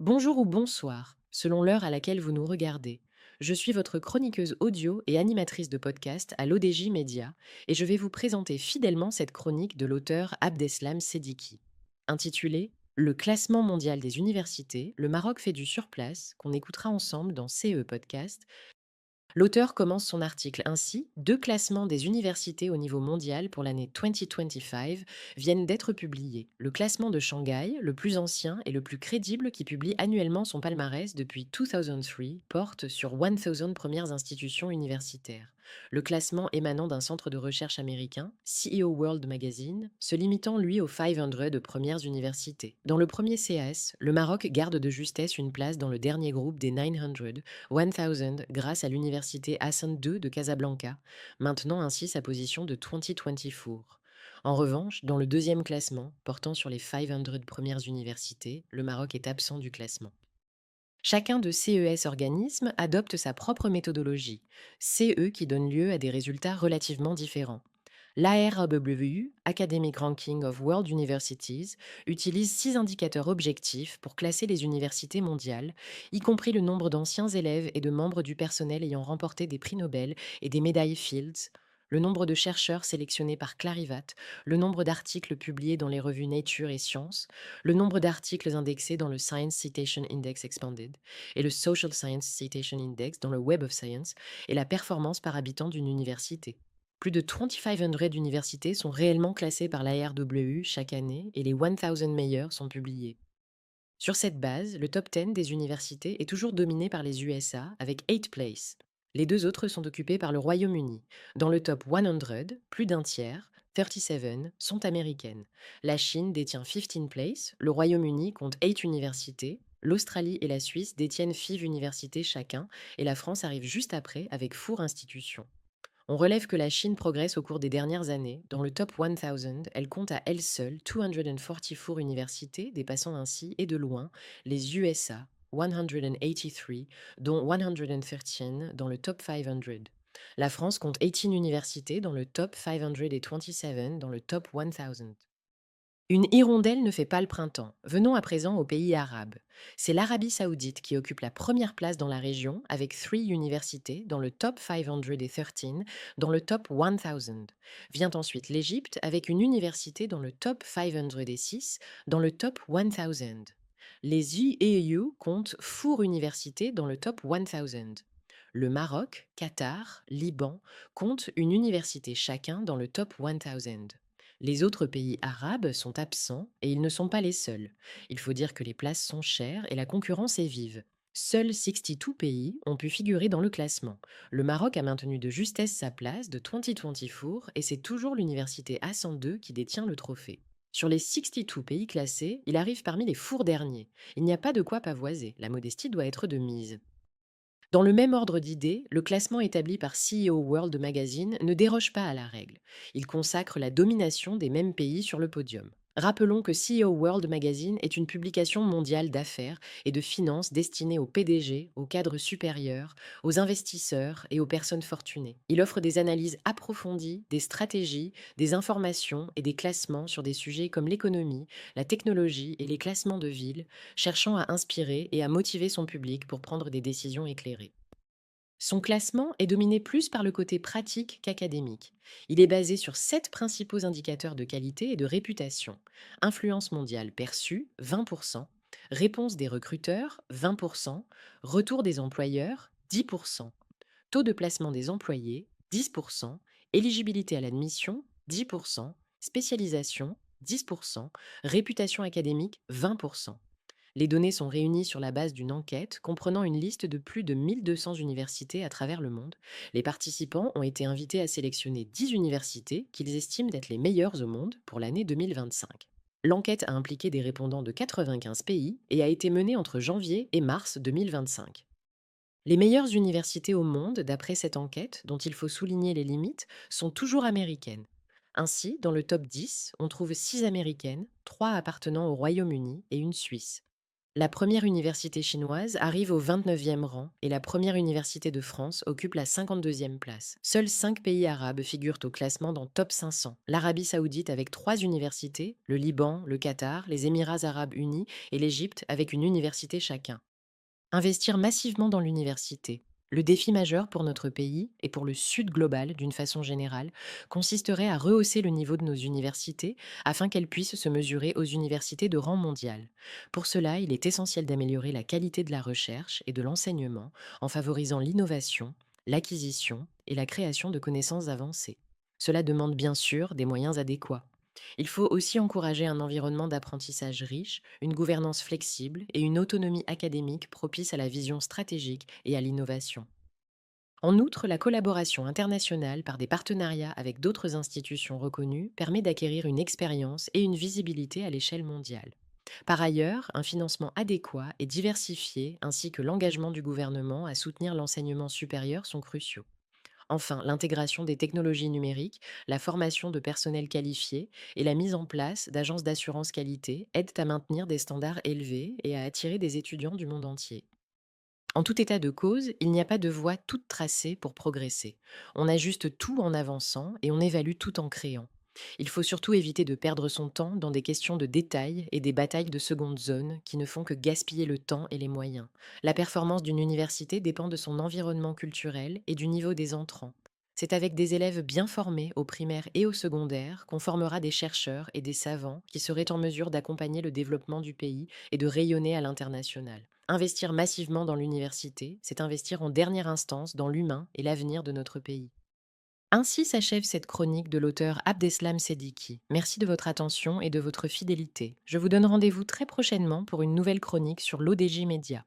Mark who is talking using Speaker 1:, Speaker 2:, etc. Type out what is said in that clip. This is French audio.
Speaker 1: Bonjour ou bonsoir, selon l'heure à laquelle vous nous regardez. Je suis votre chroniqueuse audio et animatrice de podcast à l'ODJ Média et je vais vous présenter fidèlement cette chronique de l'auteur Abdeslam Sediki. Intitulée Le classement mondial des universités, le Maroc fait du surplace, qu'on écoutera ensemble dans CE Podcast. L'auteur commence son article ainsi: deux classements des universités au niveau mondial pour l'année 2025 viennent d'être publiés. Le classement de Shanghai, le plus ancien et le plus crédible qui publie annuellement son palmarès depuis 2003, porte sur 1000 premières institutions universitaires. Le classement émanant d'un centre de recherche américain, CEO World Magazine, se limitant lui aux 500 de premières universités. Dans le premier CAS, le Maroc garde de justesse une place dans le dernier groupe des 900 1000 grâce à l'université Hassan II de Casablanca, maintenant ainsi sa position de 2024. En revanche, dans le deuxième classement, portant sur les 500 premières universités, le Maroc est absent du classement. Chacun de CES organismes adopte sa propre méthodologie, CE qui donne lieu à des résultats relativement différents. L'ARAW, Academic Ranking of World Universities, utilise 6 indicateurs objectifs pour classer les universités mondiales, y compris le nombre d'anciens élèves et de membres du personnel ayant remporté des prix Nobel et des médailles Fields, le nombre de chercheurs sélectionnés par Clarivat, le nombre d'articles publiés dans les revues Nature et Science, le nombre d'articles indexés dans le Science Citation Index Expanded et le Social Science Citation Index dans le Web of Science, et la performance par habitant d'une université. Plus de 2500 universités sont réellement classées par l'ARW chaque année et les 1000 meilleures sont publiées. Sur cette base, le top 10 des universités est toujours dominé par les USA avec 8 places. Les deux autres sont occupés par le Royaume-Uni. Dans le top 100, plus d'un tiers, 37, sont américaines. La Chine détient 15 places, le Royaume-Uni compte 8 universités, l'Australie et la Suisse détiennent 5 universités chacun, et la France arrive juste après avec Four Institutions. On relève que la Chine progresse au cours des dernières années. Dans le top 1000, elle compte à elle seule 244 universités, dépassant ainsi et de loin les USA, 183, dont 113 dans le top 500. La France compte 18 universités dans le top 527 dans le top 1000. Une hirondelle ne fait pas le printemps. Venons à présent aux pays arabes. C'est l'Arabie saoudite qui occupe la première place dans la région avec 3 universités dans le top 513, dans le top 1000. Vient ensuite l'Égypte avec une université dans le top 506, dans le top 1000. Les UAE comptent 4 universités dans le top 1000. Le Maroc, Qatar, Liban comptent une université chacun dans le top 1000. Les autres pays arabes sont absents et ils ne sont pas les seuls. Il faut dire que les places sont chères et la concurrence est vive. Seuls 62 pays ont pu figurer dans le classement. Le Maroc a maintenu de justesse sa place de 2024 et c'est toujours l'université Hassan II qui détient le trophée. Sur les 62 pays classés, il arrive parmi les fours derniers. Il n'y a pas de quoi pavoiser, la modestie doit être de mise. Dans le même ordre d'idées, le classement établi par CEO World Magazine ne déroge pas à la règle. Il consacre la domination des mêmes pays sur le podium. Rappelons que CEO World Magazine est une publication mondiale d'affaires et de finances destinée aux PDG, aux cadres supérieurs, aux investisseurs et aux personnes fortunées. Il offre des analyses approfondies, des stratégies, des informations et des classements sur des sujets comme l'économie, la technologie et les classements de villes, cherchant à inspirer et à motiver son public pour prendre des décisions éclairées. Son classement est dominé plus par le côté pratique qu'académique. Il est basé sur 7 principaux indicateurs de qualité et de réputation. Influence mondiale perçue, 20%, réponse des recruteurs, 20%, retour des employeurs, 10%, taux de placement des employés, 10%, éligibilité à l'admission, 10%, spécialisation, 10%, réputation académique, 20%. Les données sont réunies sur la base d'une enquête comprenant une liste de plus de 1200 universités à travers le monde. Les participants ont été invités à sélectionner 10 universités qu'ils estiment d'être les meilleures au monde pour l'année 2025. L'enquête a impliqué des répondants de 95 pays et a été menée entre janvier et mars 2025. Les meilleures universités au monde, d'après cette enquête, dont il faut souligner les limites, sont toujours américaines. Ainsi, dans le top 10, on trouve 6 américaines, 3 appartenant au Royaume-Uni et une suisse. La première université chinoise arrive au 29e rang et la première université de France occupe la 52e place. Seuls 5 pays arabes figurent au classement dans Top 500. L'Arabie saoudite avec 3 universités, le Liban, le Qatar, les Émirats arabes unis et l'Égypte avec une université chacun. Investir massivement dans l'université. Le défi majeur pour notre pays et pour le Sud global d'une façon générale consisterait à rehausser le niveau de nos universités afin qu'elles puissent se mesurer aux universités de rang mondial. Pour cela, il est essentiel d'améliorer la qualité de la recherche et de l'enseignement en favorisant l'innovation, l'acquisition et la création de connaissances avancées. Cela demande bien sûr des moyens adéquats. Il faut aussi encourager un environnement d'apprentissage riche, une gouvernance flexible et une autonomie académique propice à la vision stratégique et à l'innovation. En outre, la collaboration internationale par des partenariats avec d'autres institutions reconnues permet d'acquérir une expérience et une visibilité à l'échelle mondiale. Par ailleurs, un financement adéquat et diversifié ainsi que l'engagement du gouvernement à soutenir l'enseignement supérieur sont cruciaux. Enfin, l'intégration des technologies numériques, la formation de personnel qualifié et la mise en place d'agences d'assurance qualité aident à maintenir des standards élevés et à attirer des étudiants du monde entier. En tout état de cause, il n'y a pas de voie toute tracée pour progresser. On ajuste tout en avançant et on évalue tout en créant. Il faut surtout éviter de perdre son temps dans des questions de détails et des batailles de seconde zone qui ne font que gaspiller le temps et les moyens. La performance d'une université dépend de son environnement culturel et du niveau des entrants. C'est avec des élèves bien formés au primaire et au secondaire qu'on formera des chercheurs et des savants qui seraient en mesure d'accompagner le développement du pays et de rayonner à l'international. Investir massivement dans l'université, c'est investir en dernière instance dans l'humain et l'avenir de notre pays. Ainsi s'achève cette chronique de l'auteur Abdeslam Sediki. Merci de votre attention et de votre fidélité. Je vous donne rendez-vous très prochainement pour une nouvelle chronique sur l'ODJ Média.